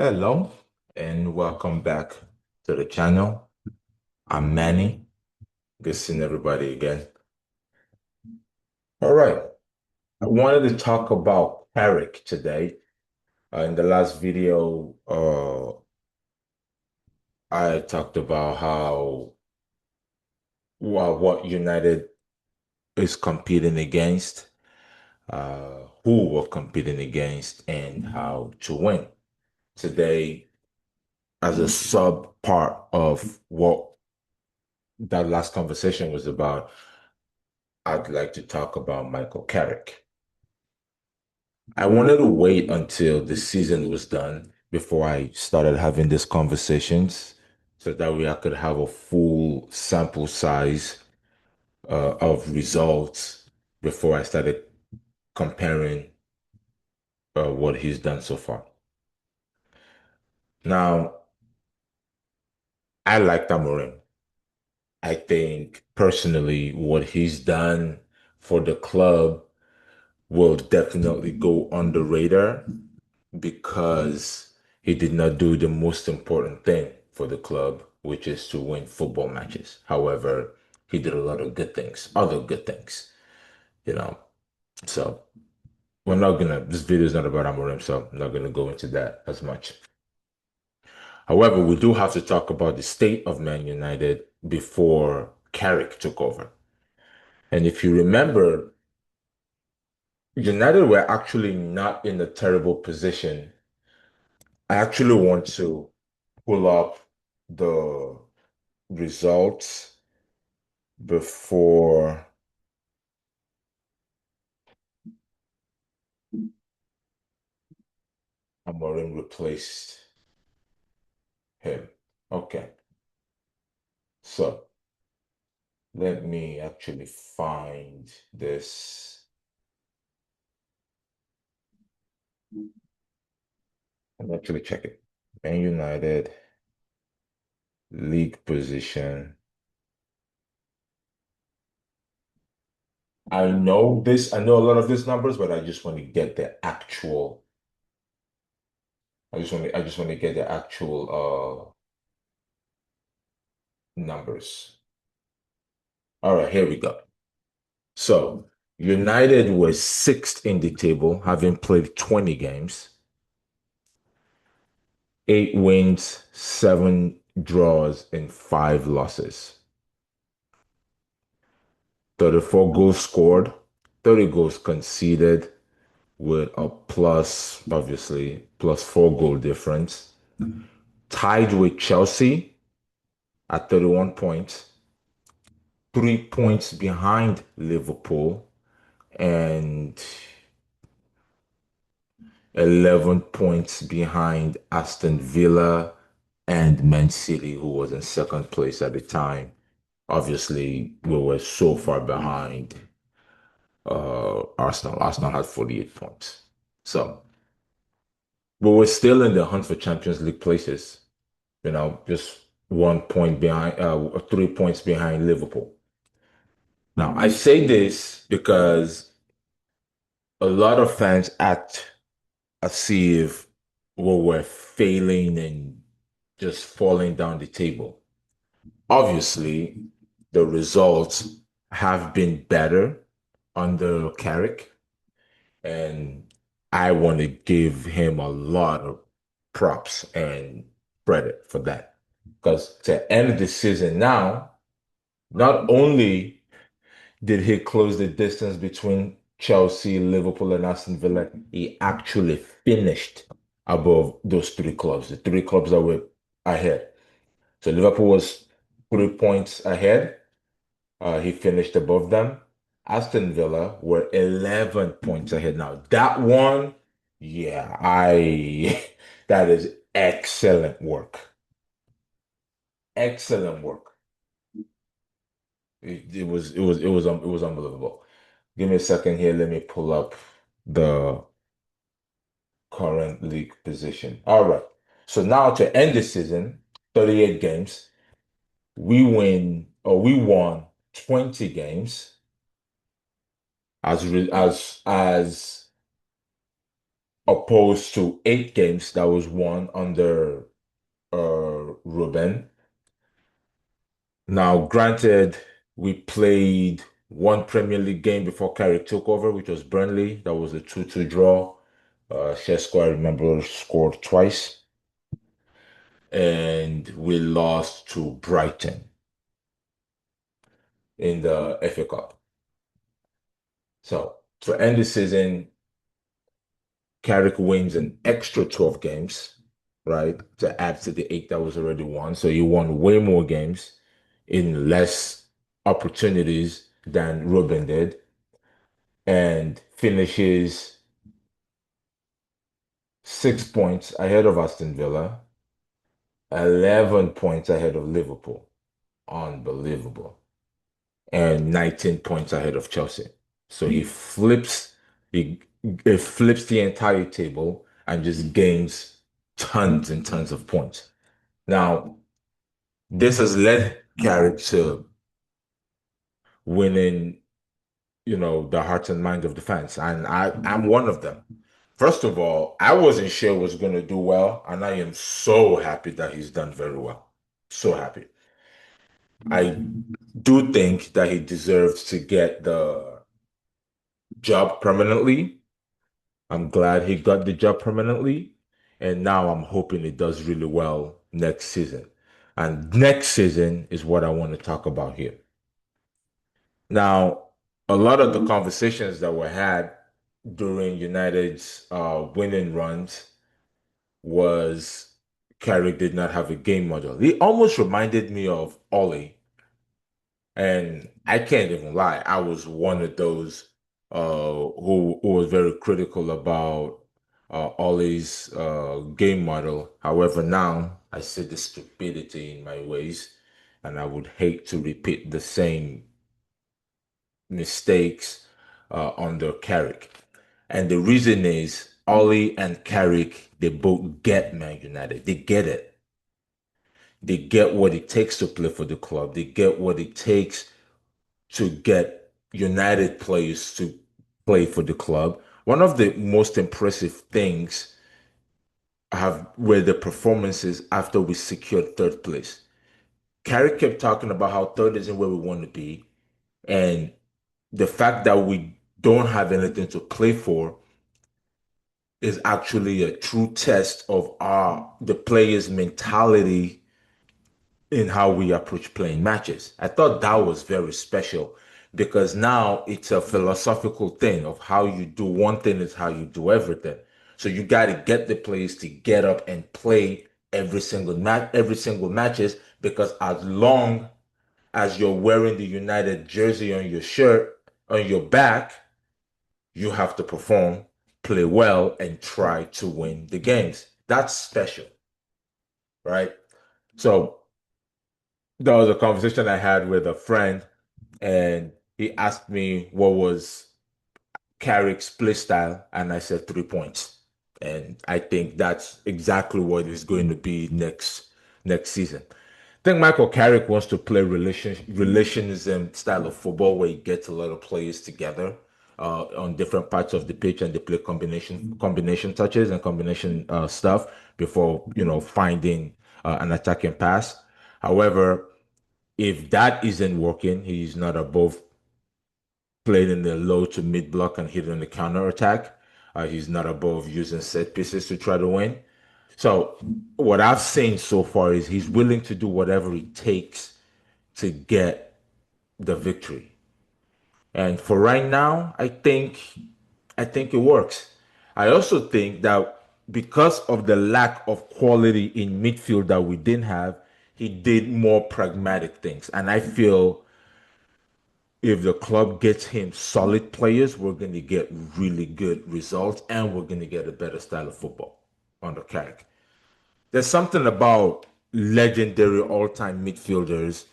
Hello and welcome back to the channel. I'm Manny. Good seeing everybody again. All right. I wanted to talk about Carrick today. In the last video, I talked about how what United is competing against, who we're competing against, and how to win. Today, as a sub part of what that last conversation was about, I'd like to talk about Michael Carrick. I wanted to wait until the season was done before I started having these conversations so that way I could have a full sample size of results before I started comparing what he's done so far. Now, I like Amorim. I think personally what he's done for the club will definitely go on the radar because he did not do the most important thing for the club, which is to win football matches. However, he did a lot of good things, other good things, you know. So this video is not about Amorim, so I'm not gonna go into that as much. However, we do have to talk about the state of Man United before Carrick took over. And if you remember, United were actually not in a terrible position. I actually want to pull up the results before Amorim replaced him. Okay, so let me actually find this and actually check it. Man United league position. I know a lot of these numbers, but I just want to get the actual, I just want to get the actual numbers. All right, here we go. So United was sixth in the table, having played 20 games, 8 wins, 7 draws, and 5 losses. 34 goals scored, 30 goals conceded with a plus, obviously, plus 4 goal difference. Tied with Chelsea at 31 points, 3 points behind Liverpool, and 11 points behind Aston Villa and Man City, who was in second place at the time. Obviously, we were so far behind Arsenal. Arsenal had 48 points. So we were still in the hunt for Champions League places, just 1 point behind, 3 points behind Liverpool. Now, I say this because a lot of fans act as if we were failing and just falling down the table. Obviously, the results have been better under Carrick, and I want to give him a lot of props and credit for that. Because to end the season now, not only did he close the distance between Chelsea, Liverpool, and Aston Villa, he actually finished above those three clubs, the three clubs that were ahead. So Liverpool was 3 points ahead. He finished above them. Aston Villa were 11 points ahead. Now that one, yeah, I that is excellent work. Excellent work. It was unbelievable. Give me a second here. Let me pull up the current league position. All right. So now to end the season, 38 games, we won 20 games as opposed to 8 games that was won under Ruben. Now, granted, we played one Premier League game before Carrick took over, which was Burnley. That was a 2-2 draw. Shesko, I remember, scored twice. And we lost to Brighton in the FA Cup. So, to end the season, Carrick wins an extra 12 games, right? To add to the 8 that was already won. So he won way more games in less opportunities than Ruben did and finishes 6 points ahead of Aston Villa, 11 points ahead of Liverpool. Unbelievable. And 19 points ahead of Chelsea. So he, he flips the entire table and just gains tons and tons of points. Now, this has led Carrick to winning, the hearts and minds of the fans. And I'm one of them. First of all, I wasn't sure he was going to do well, and I am so happy that he's done very well. So happy. I do think that he deserves to get the job permanently. I'm glad he got the job permanently. And now I'm hoping he does really well next season. And next season is what I want to talk about here. Now, a lot of the conversations that were had during United's winning runs was Carrick did not have a game model. He almost reminded me of Ollie. And I can't even lie, I was one of those who was very critical about Ollie's game model. However, now I see the stupidity in my ways, and I would hate to repeat the same mistakes under Carrick. And the reason is Ollie and Carrick, they both get Man United. They get it. They get what it takes to play for the club. They get what it takes to get United players to play for the club. One of the most impressive things have were the performances after we secured third place. Carrick kept talking about how third isn't where we want to be, and the fact that we don't have anything to play for is actually a true test of our the players' mentality in how we approach playing matches. I thought that was very special because now it's a philosophical thing of how you do one thing is how you do everything. So you got to get the players to get up and play every single matches because as long as you're wearing the United jersey on your shirt, on your back, you have to perform, play well, and try to win the games. That's special, right? So there was a conversation I had with a friend, and he asked me what was Carrick's play style, and I said 3 points. And I think that's exactly what is going to be next season. I think Michael Carrick wants to play relationism style of football where he gets a lot of players together on different parts of the pitch and they play combination touches and combination stuff before finding an attacking pass. However, if that isn't working, he's not above playing in the low to mid block and hitting the counter attack. He's not above using set pieces to try to win. So what I've seen so far is he's willing to do whatever it takes to get the victory. And for right now, I think it works. I also think that because of the lack of quality in midfield that we didn't have, he did more pragmatic things. And I feel if the club gets him solid players, we're going to get really good results and we're going to get a better style of football under Carrick. There's something about legendary all-time midfielders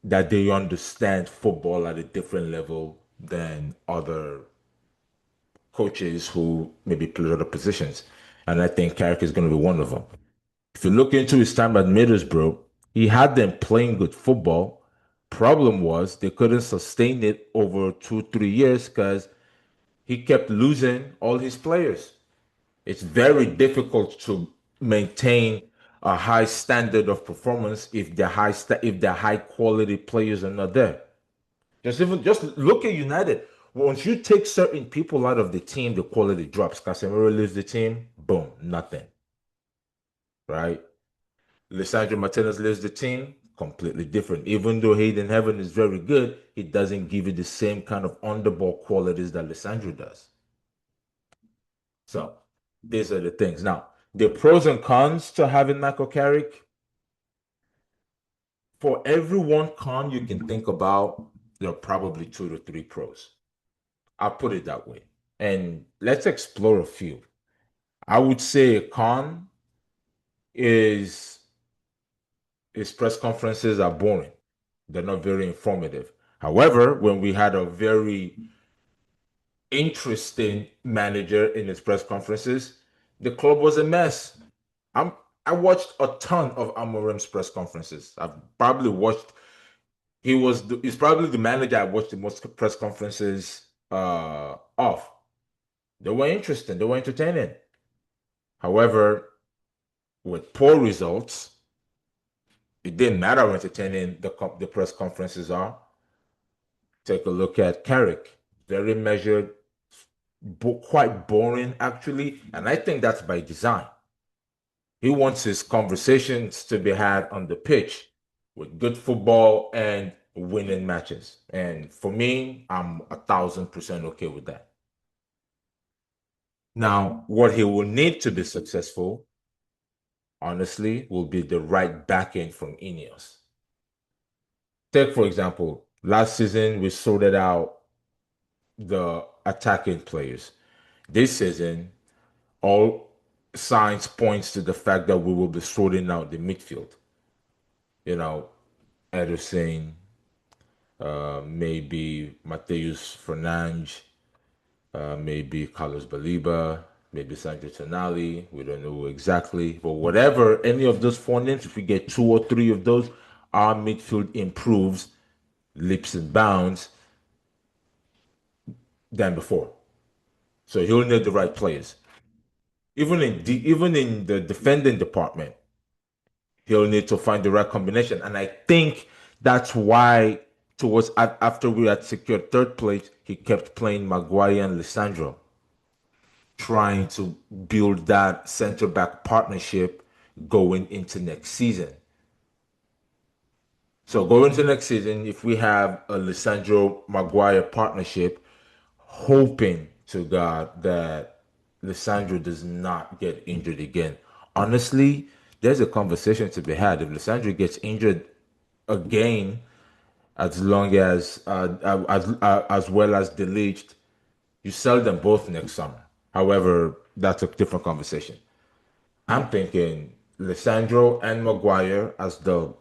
that they understand football at a different level than other coaches who maybe play other positions. And I think Carrick is going to be one of them. If you look into his time at Middlesbrough, he had them playing good football. Problem was they couldn't sustain it over 2, 3 years because he kept losing all his players. It's very difficult to maintain a high standard of performance if if the high quality players are not there. Just look at United. Once you take certain people out of the team, the quality drops. Casemiro leaves the team, boom, nothing, right? Lissandro Martinez leaves the team, completely different. Even though Hayden Heaven is very good, he doesn't give you the same kind of underball qualities that Lissandro does. So these are the things. Now, the pros and cons to having Michael Carrick, for every one con you can think about, there are probably two to three pros. I'll put it that way. And let's explore a few. I would say a con is his press conferences are boring. They're not very informative. However, when we had a very interesting manager in his press conferences, the club was a mess. I'm I watched a ton of Amorim's press conferences. I've probably watched he's probably the manager I watched the most press conferences of. They were interesting, they were entertaining. However, with poor results, it didn't matter how entertaining the press conferences are. Take a look at Carrick, very measured, quite boring actually, and I think that's by design. He wants his conversations to be had on the pitch with good football and winning matches. And for me, I'm 1,000% okay with that. Now, what he will need to be successful, honestly, will be the right backing from Ineos. Take, for example, last season we sorted out the attacking players. This season, all signs points to the fact that we will be sorting out the midfield. You know, Ederson, maybe Mateus Fernandes, maybe Carlos Baliba, maybe Sandro Tonali. We don't know exactly, but whatever any of those four names, if we get two or three of those, our midfield improves leaps and bounds than before. So he'll need the right players. Even in the defending department, he'll need to find the right combination. And I think that's why towards after we had secured third place, he kept playing Maguire and Lissandro, trying to build that center back partnership going into next season. So going into next season, if we have a Lissandro Maguire partnership, hoping to God that Lissandro does not get injured again. Honestly, there's a conversation to be had. If Lissandro gets injured again, as long as well as Delete, you sell them both next summer. However, that's a different conversation. I'm thinking Lissandro and Maguire as the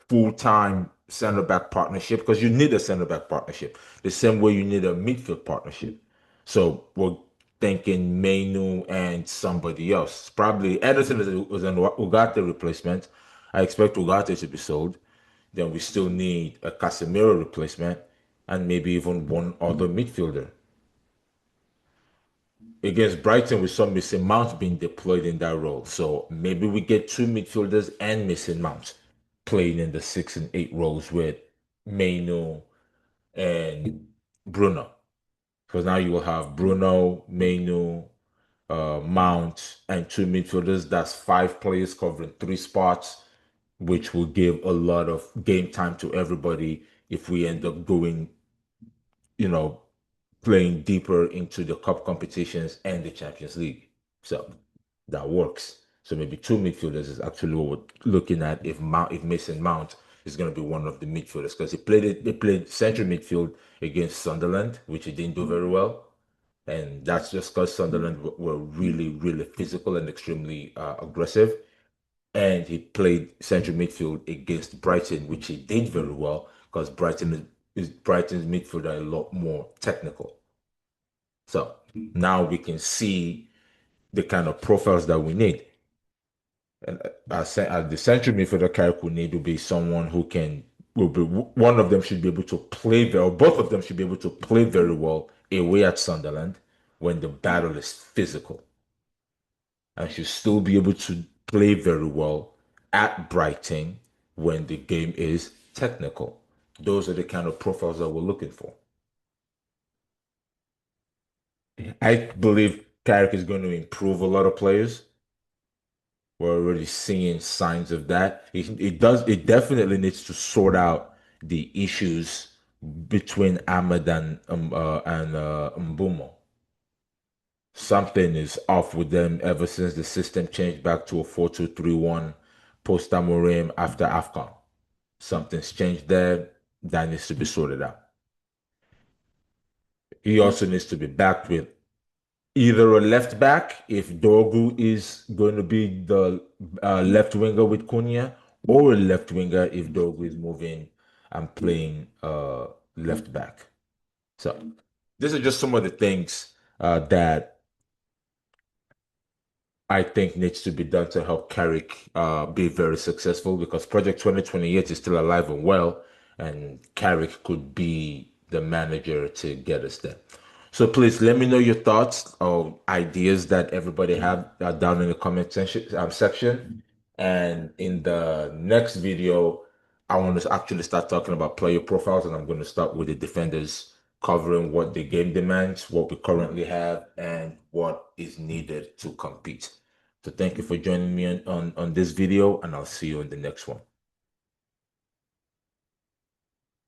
full-time center back partnership because you need a center back partnership the same way you need a midfield partnership. So we're thinking Mainu and somebody else. Probably Ederson was an Ugarte replacement. I expect Ugarte to be sold. Then we still need a Casemiro replacement and maybe even one other midfielder. Against Brighton, we saw Mason Mount being deployed in that role. So maybe we get two midfielders and Mason Mount playing in the 6 and 8 roles with Mainu and Bruno. Because now you will have Bruno, Mainu, Mount, and two midfielders. That's five players covering three spots, which will give a lot of game time to everybody if we end up going, you know, playing deeper into the cup competitions and the Champions League. So that works. So maybe two midfielders is actually what we're looking at if Mason Mount is going to be one of the midfielders because they played central midfield against Sunderland, which he didn't do very well. And that's just because Sunderland were really physical and extremely aggressive. And he played central midfield against Brighton, which he did very well because Brighton's midfield are a lot more technical. So now we can see the kind of profiles that we need. And the central midfielder Carrick will need to be someone who will be one of them should be able to play very, or both of them should be able to play very well away at Sunderland, when the battle is physical and should still be able to play very well at Brighton when the game is technical. Those are the kind of profiles that we're looking for. I believe Carrick is going to improve a lot of players. We're already seeing signs of that. It definitely needs to sort out the issues between Ahmed and Mbumo. Something is off with them ever since the system changed back to a 4-2-3-1 post Amorim after AFCON. Something's changed there. That needs to be sorted out. He also needs to be backed with either a left back if Dorgu is going to be the left winger with Cunha, or a left winger if Dorgu is moving and playing left back. So these are just some of the things that I think needs to be done to help Carrick be very successful because Project 2028 is still alive and well, and Carrick could be the manager to get us there. So please let me know your thoughts or ideas that everybody have down in the section. And in the next video, I want to actually start talking about player profiles, and I'm going to start with the defenders, covering what the game demands, what we currently have, and what is needed to compete. So thank you for joining me on this video, and I'll see you in the next one.